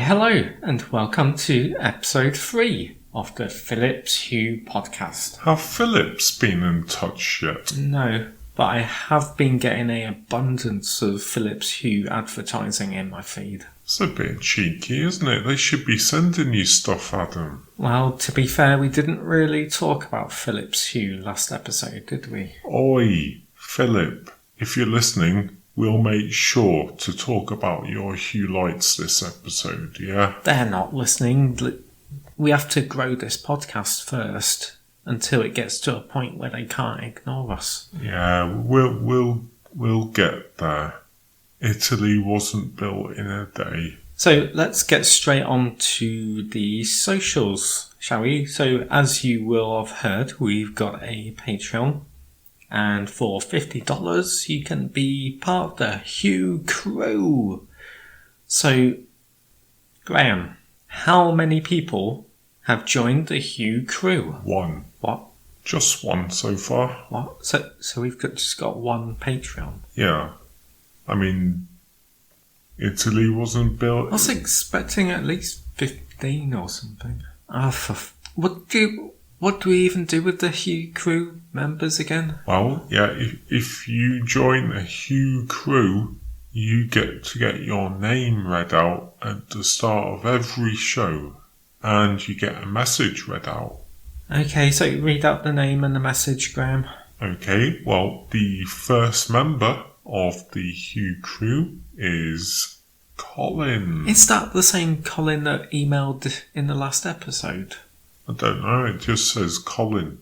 hello, and welcome to Episode 3 of the PhilipsHuePodcast. Have Philips been in touch yet? No, but I have been getting an abundance of Philips Hue advertising in my feed. It's a bit cheeky, isn't it? They should be sending you stuff, Adam. Well, to be fair, we didn't really talk about Philips Hue last episode, did we? Oi, Philip, if you're listening, we'll make sure to talk about your Hue lights this episode, yeah? They're not listening. We have to grow this podcast first until it gets to a point where they can't ignore us. Yeah, we'll get there. Italy wasn't built in a day. So let's get straight on to the socials, shall we? So as you will have heard, we've got a Patreon. And for $50, you can be part of the Hue crew. So, Graham, how many people have joined the Hue crew? One. What? Just one so far. What? So we've just got one Patreon? Yeah. I mean, Italy wasn't built... I was expecting at least 15 or something. What do we even do with the Hue crew members again? Well, yeah, if you join the Hue crew, you get to get your name read out at the start of every show, and you get a message read out. Okay, so read out the name and the message, Graham. Okay, well, the first member of the Hue crew is Colin. Is that the same Colin that emailed in the last episode? I don't know, it just says Colin.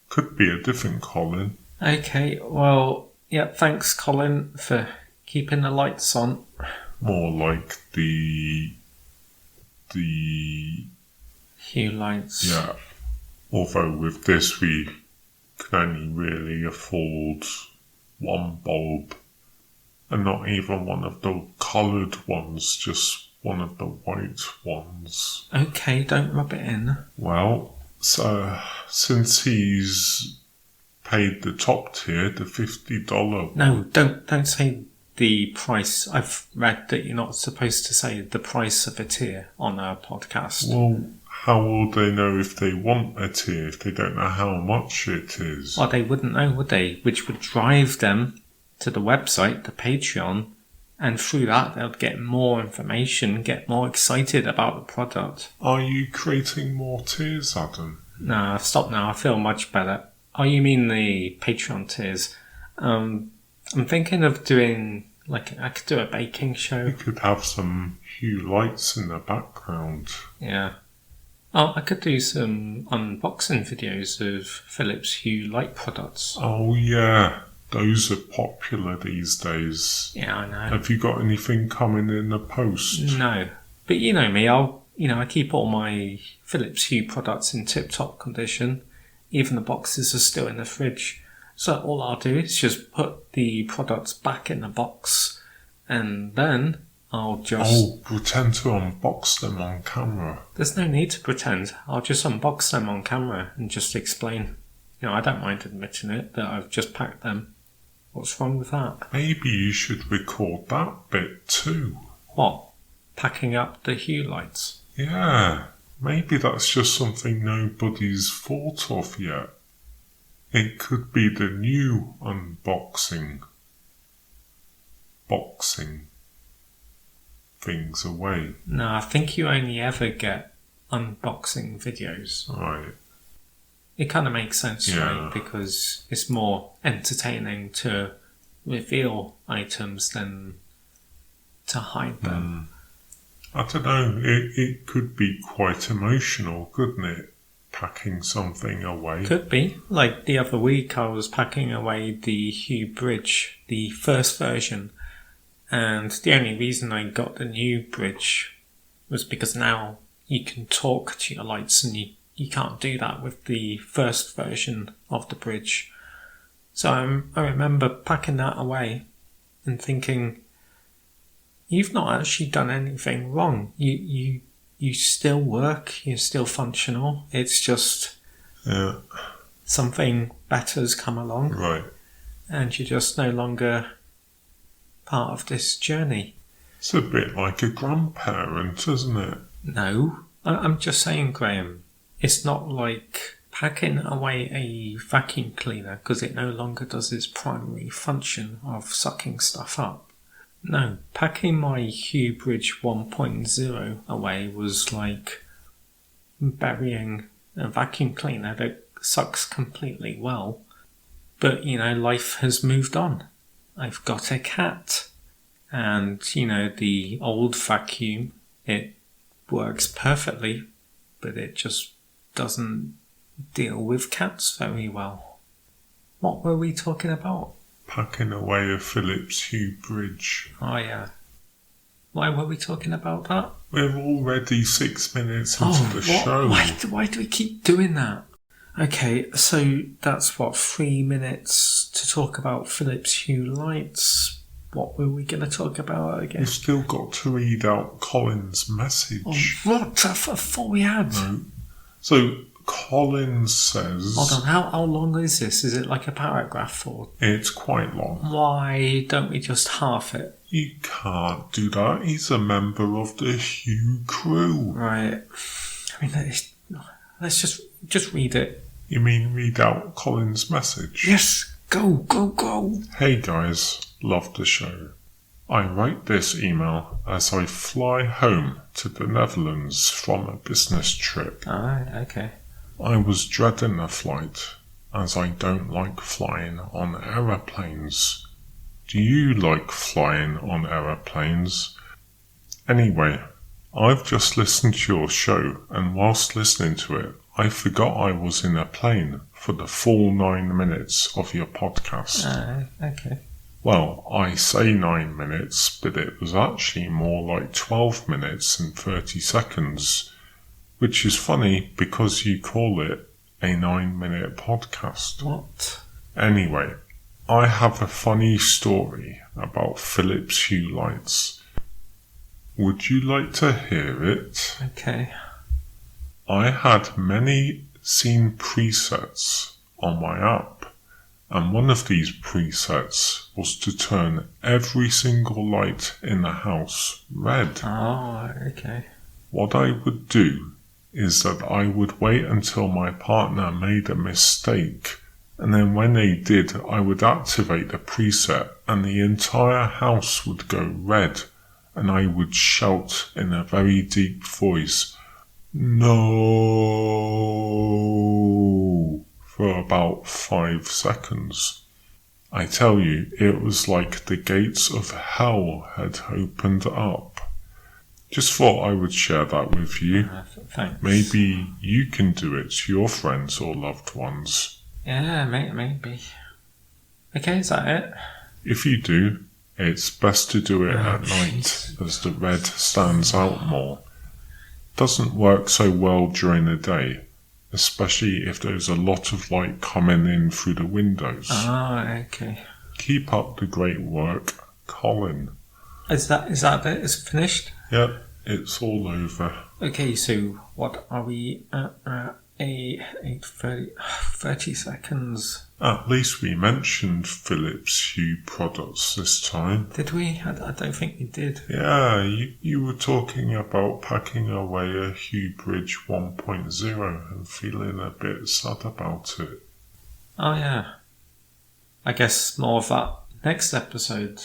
Could be a different Colin. Okay, well, yeah, thanks Colin for keeping the lights on. More like the Hue lights. Yeah. Although with this we can only really afford one bulb. And not even one of the coloured ones, just one of the white ones. Okay, don't rub it in. Well, so since he's paid the top tier, the $50 No, don't say the price. I've read that you're not supposed to say the price of a tier on our podcast. Well, how will they know if they want a tier if they don't know how much it is? Well, they wouldn't know, would they? Which would drive them to the website, the Patreon, and through that they'll get more information, get more excited about the product. Are you creating more tiers, Adam? Nah, stop now. I feel much better. Oh, you mean the Patreon tiers? I'm thinking of doing, I could do a baking show. You could have some Hue lights in the background. Yeah. Oh, I could do some unboxing videos of Philips Hue light products. Oh, yeah. Those are popular these days. Yeah, I know. Have you got anything coming in the post? No. But you know me, I keep all my Philips Hue products in tip-top condition. Even the boxes are still in the fridge. So all I'll do is just put the products back in the box, and then I'll just... Oh, pretend to unbox them on camera. There's no need to pretend. I'll just unbox them on camera and just explain. I don't mind admitting it, that I've just packed them. What's wrong with that? Maybe you should record that bit too. What? Packing up the Hue lights? Yeah, maybe that's just something nobody's thought of yet. It could be the new unboxing. Boxing things away. No, I think you only ever get unboxing videos. Right. It kind of makes sense, Yeah. right? Because it's more entertaining to reveal items than to hide them. I don't know, it could be quite emotional, couldn't it? Packing something away. Could be. Like the other week I was packing away the Hue Bridge, the first version. And the only reason I got the new bridge was because now you can talk to your lights, and you can't do that with the first version of the bridge. So I remember packing that away and thinking, you've not actually done anything wrong. You still work, you're still functional. It's just something better's come along. Right. And you're just no longer part of this journey. It's a bit like a grandparent, isn't it? No, I'm just saying, Graham, it's not like packing away a vacuum cleaner because it no longer does its primary function of sucking stuff up. No, packing my HueBridge 1.0 away was like burying a vacuum cleaner that sucks completely well. But, life has moved on. I've got a cat. And, the old vacuum, it works perfectly, but it just doesn't deal with cats very well. What were we talking about? Packing away a Philips HueBridge. Oh, yeah. Why were we talking about that? We're already 6 minutes into the show. Why do we keep doing that? Okay, so that's 3 minutes to talk about Philips Hue lights. What were we going to talk about again? We've still got to read out Colin's message. Oh, what? I thought we had. No. So, Colin says... Hold on, how long is this? Is it like a paragraph or...? It's quite long. Why don't we just half it? You can't do that. He's a member of the Hue crew. Right. I mean, let's just read it. You mean read out Colin's message? Yes, go. Hey guys, love the show. I write this email as I fly home to the Netherlands from a business trip. Okay. I was dreading the flight, as I don't like flying on aeroplanes. Do you like flying on aeroplanes? Anyway, I've just listened to your show, and whilst listening to it, I forgot I was in a plane for the full 9 minutes of your podcast. Okay. Well, I say 9 minutes, but it was actually more like 12 minutes and 30 seconds, which is funny because you call it a 9-minute podcast. What? Anyway, I have a funny story about Philips Hue lights. Would you like to hear it? Okay. I had many scene presets on my app, and one of these presets was to turn every single light in the house red. Oh, okay. What I would do is that I would wait until my partner made a mistake, and then when they did, I would activate the preset and the entire house would go red, and I would shout in a very deep voice, "No!" for about 5 seconds. I tell you, it was like the gates of hell had opened up. Just thought I would share that with you. Thanks. Maybe you can do it to your friends or loved ones. Yeah, maybe. Okay, is that it? If you do, it's best to do it at night, as the red stands out more. Doesn't work so well during the day, especially if there's a lot of light coming in through the windows. Okay. Keep up the great work, Colin. Is that it? Is it finished? Yep, it's all over. Okay, so what are we at? 30 seconds. At least we mentioned Philips Hue products this time. Did we? I don't think we did. Yeah, you were talking about packing away a HueBridge 1.0 and feeling a bit sad about it. Oh yeah. I guess more of that next episode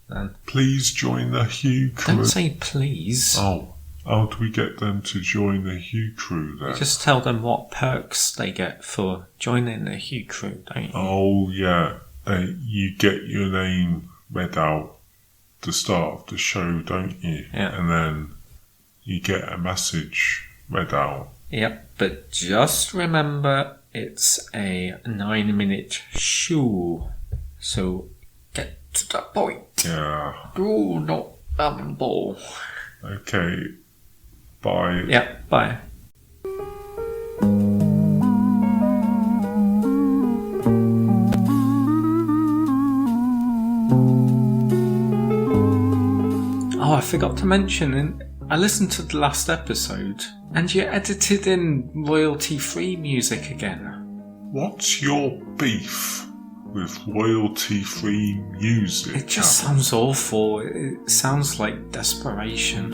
then. Please join the Hue crew. Don't say please. Oh, how do we get them to join the Hue crew then? Just tell them what perks they get for joining the Hue crew, don't you? Oh yeah, you get your name read out at the start of the show, don't you? Yeah. And then you get a message read out. Yep, but just remember it's a 9-minute show. So get to the point. Yeah. Do not bumble. Okay. Bye. Yeah, bye. Oh, I forgot to mention, I listened to the last episode, and you edited in royalty-free music again. What's your beef with royalty-free music. It just sounds awful. It sounds like desperation.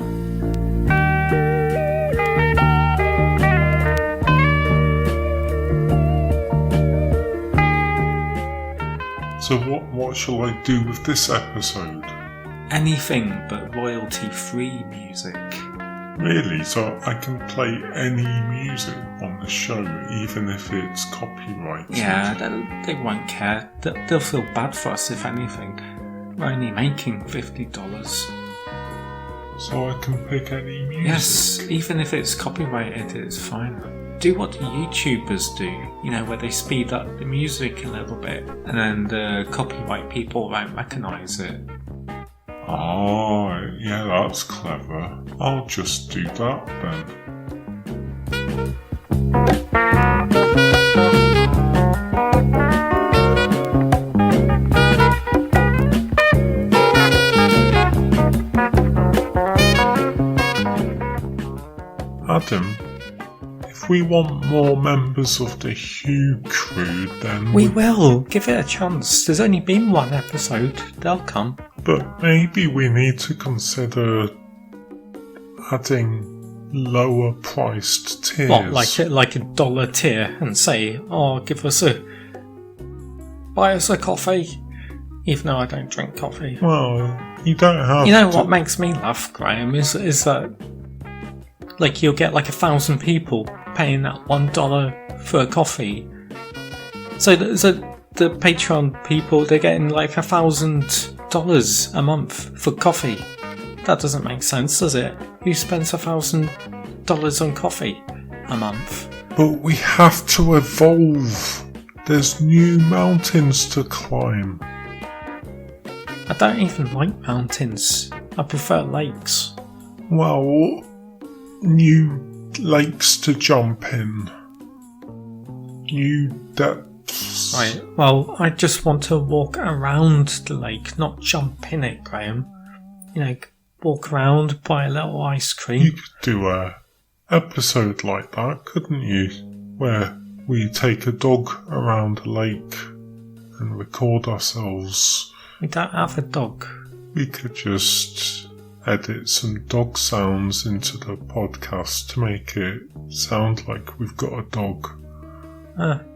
So what shall I do with this episode? Anything but royalty-free music. Really? So I can play any music on the show, even if it's copyrighted? Yeah, they won't care. They'll feel bad for us, if anything. We're only making $50. So I can pick any music? Yes, even if it's copyrighted, it's fine. Do what the YouTubers do, where they speed up the music a little bit, and then the copyright people won't recognise it. Oh, yeah, that's clever. I'll just do that then. Adam, if we want more members of the Hue crew, then we will. Give it a chance. There's only been one episode. They'll come. But maybe we need to consider adding lower priced tiers. What, like a $1 tier, and say, buy us a coffee, even though I don't drink coffee. Well, you don't have. What makes me laugh, Graham, is that you'll get 1,000 people paying that $1 for a coffee. So the Patreon people, they're getting $1,000 a month for coffee. That doesn't make sense, does it? Who spends $1,000 on coffee a month? But we have to evolve. There's new mountains to climb. I don't even like mountains. I prefer lakes. Well, new lakes to jump in. New depths. Right, well, I just want to walk around the lake, not jump in it, Graham. Walk around, buy a little ice cream. You could do a episode like that, couldn't you? Where we take a dog around a lake and record ourselves. We don't have a dog. We could just edit some dog sounds into the podcast to make it sound like we've got a dog.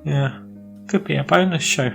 Yeah. Could be a bonus show.